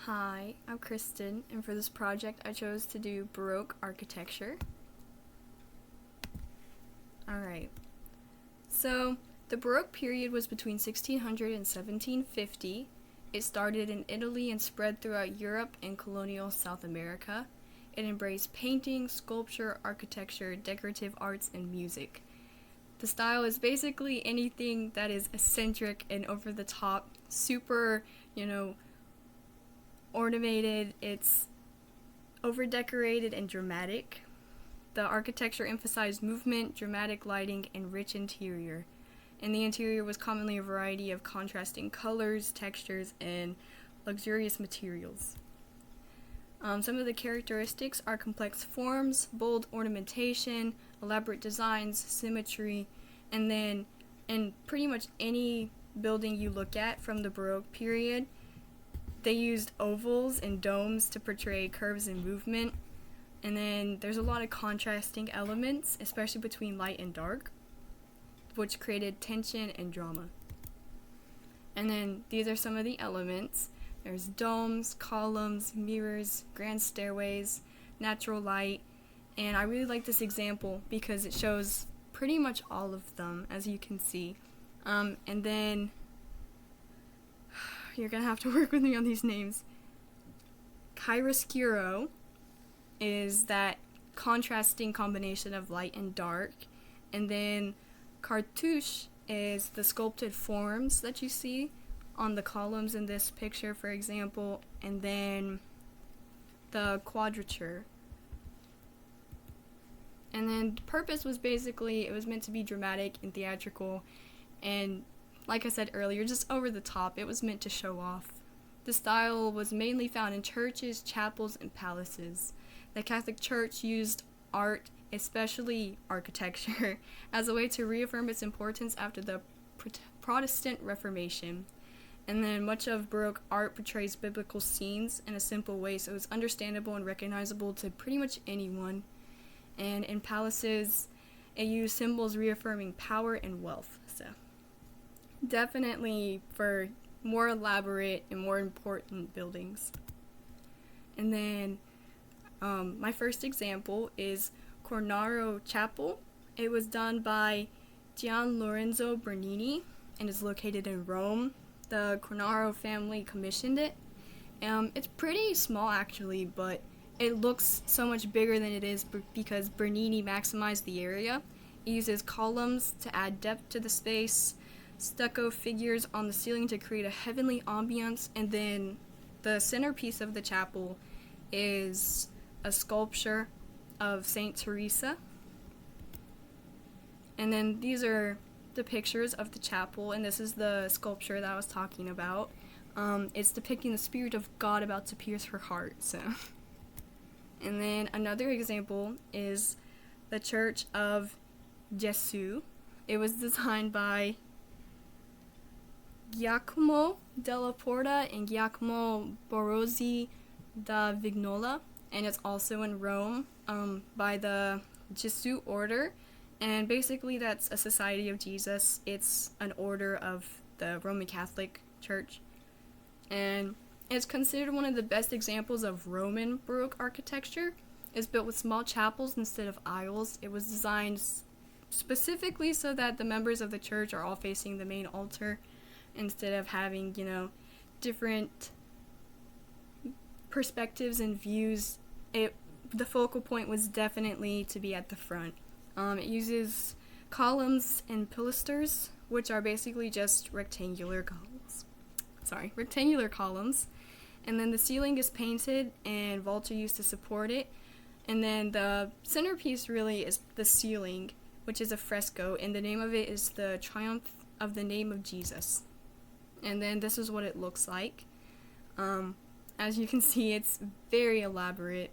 Hi, I'm Kristen, and for this project I chose to do Baroque Architecture. Alright, so the Baroque period was between 1600 and 1750. It started in Italy and spread throughout Europe and colonial South America. It embraced painting, sculpture, architecture, decorative arts, and music. The style is basically anything that is eccentric and over the top, super, ornamented, it's over-decorated and dramatic. The architecture emphasized movement, dramatic lighting, and rich interior. And the interior was commonly a variety of contrasting colors, textures, and luxurious materials. Some of the characteristics are complex forms, bold ornamentation, elaborate designs, symmetry, and then in pretty much any building you look at from the Baroque period, they used ovals and domes to portray curves and movement. And then there's a lot of contrasting elements, especially between light and dark, which created tension and drama. And then these are some of the elements. There's domes, columns, mirrors, grand stairways, natural light. And I really like this example because it shows pretty much all of them, as you can see. And then you're gonna have to work with me on these names. Chiaroscuro is that contrasting combination of light and dark, and then cartouche is the sculpted forms that you see on the columns in this picture, for example, and then the quadrature. And then the purpose was basically, it was meant to be dramatic and theatrical, and like I said earlier, just over the top. It was meant to show off. The style was mainly found in churches, chapels, and palaces. The Catholic Church used art, especially architecture, as a way to reaffirm its importance after the Protestant Reformation. And then much of Baroque art portrays biblical scenes in a simple way, so it's understandable and recognizable to pretty much anyone. And in palaces, it used symbols reaffirming power and wealth. So definitely for more elaborate and more important buildings. And then my first example is Cornaro Chapel. It was done by Gian Lorenzo Bernini and is located in Rome. The Cornaro family commissioned it. It's pretty small actually, but it looks so much bigger than it is because Bernini maximized the area. It uses columns to add depth to the space, stucco figures on the ceiling to create a heavenly ambiance, and then the centerpiece of the chapel is a sculpture of Saint Teresa. And then these are the pictures of the chapel, and this is the sculpture that I was talking about. It's depicting the Spirit of God about to pierce her heart. So, and then another example is the Church of Gesù. It was designed by Giacomo della Porta and Giacomo Borrozzi da Vignola, and it's also in Rome by the Gesù order, and basically that's a Society of Jesus. It's an order of the Roman Catholic Church, and it's considered one of the best examples of Roman Baroque architecture. It's built with small chapels instead of aisles. It was designed specifically so that the members of the church are all facing the main altar, instead of having, different perspectives and views. The focal point was definitely to be at the front. It uses columns and pilasters, which are basically just rectangular columns. And then the ceiling is painted and vaults are used to support it. And then the centerpiece really is the ceiling, which is a fresco, and the name of it is the Triumph of the Name of Jesus. And then this is what it looks like. As you can see, it's very elaborate.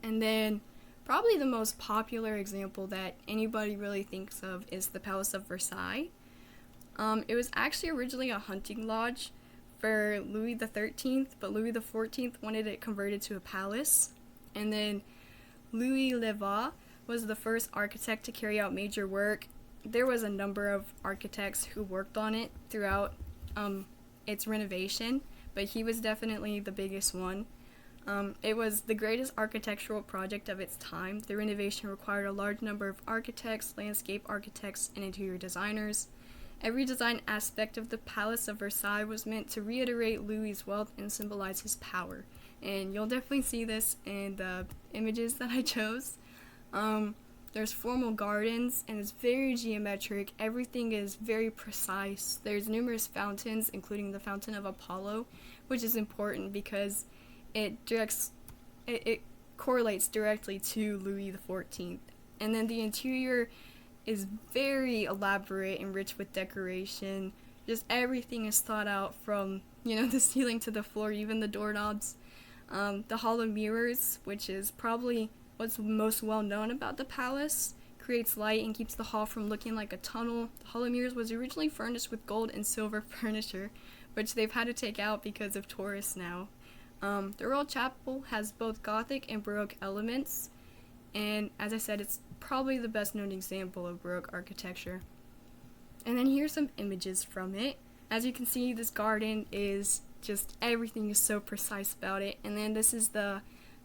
And then probably the most popular example that anybody really thinks of is the Palace of Versailles. It was actually originally a hunting lodge for Louis XIII, but Louis XIV wanted it converted to a palace. And then Louis Levat was the first architect to carry out major work. There was a number of architects who worked on it throughout its renovation, but he was definitely the biggest one. It was the greatest architectural project of its time. The renovation required a large number of architects, landscape architects, and interior designers. Every design aspect of the Palace of Versailles was meant to reiterate Louis's wealth and symbolize his power. And you'll definitely see this in the images that I chose. There's formal gardens, and it's very geometric. Everything is very precise. There's numerous fountains, including the Fountain of Apollo, which is important because it correlates directly to Louis XIV. And then the interior is very elaborate and rich with decoration. Just everything is thought out from, the ceiling to the floor, even the doorknobs. The Hall of Mirrors, which is probably what's most well known about the palace, creates light and keeps the hall from looking like a tunnel. The Hall of Mirrors was originally furnished with gold and silver furniture, which they've had to take out because of tourists now. The Royal Chapel has both Gothic and Baroque elements, and as I said, it's probably the best known example of Baroque architecture. And then here's some images from it. As you can see, this garden is just, everything is so precise about it. And then this is the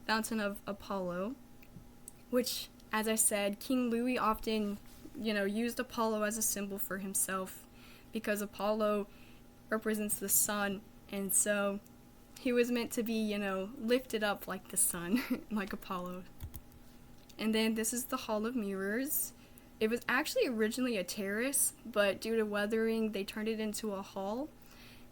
Fountain of Apollo, which, as I said, King Louis often, used Apollo as a symbol for himself because Apollo represents the sun, and so he was meant to be, lifted up like the sun, like Apollo. And then this is the Hall of Mirrors. It was actually originally a terrace, but due to weathering, they turned it into a hall,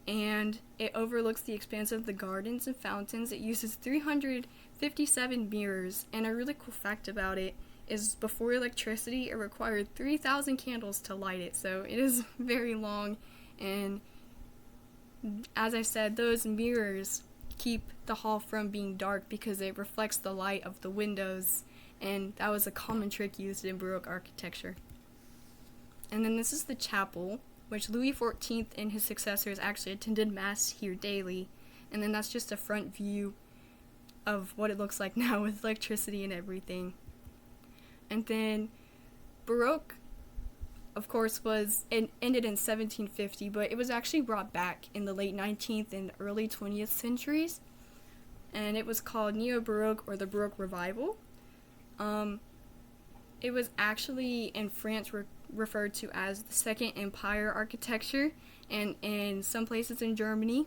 and it overlooks the expanse of the gardens and fountains. It uses 357 mirrors, and a really cool fact about it is before electricity, it required 3,000 candles to light it, so it is very long, and as I said, those mirrors keep the hall from being dark because it reflects the light of the windows, and that was a common trick used in Baroque architecture. And then this is the chapel, which Louis XIV and his successors actually attended Mass here daily, and then that's just a front view of what it looks like now with electricity and everything. And then Baroque, of course, ended in 1750, but it was actually brought back in the late 19th and early 20th centuries, and it was called Neo-Baroque or the Baroque Revival. It was actually in France referred to as the Second Empire architecture, and in some places in Germany.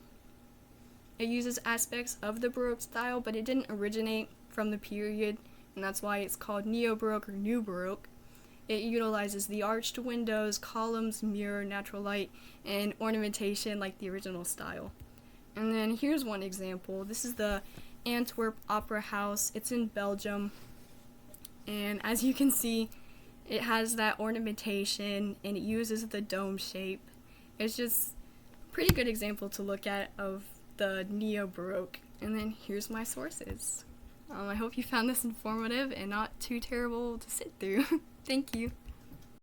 It uses aspects of the Baroque style, but it didn't originate from the period, and that's why it's called Neo-Baroque or New Baroque. It utilizes the arched windows, columns, mirror, natural light, and ornamentation like the original style. And then here's one example. This is the Antwerp Opera House. It's in Belgium. And as you can see, it has that ornamentation and it uses the dome shape. It's just a pretty good example to look at of the Neo-Baroque. And then here's my sources. I hope you found this informative and not too terrible to sit through. Thank you.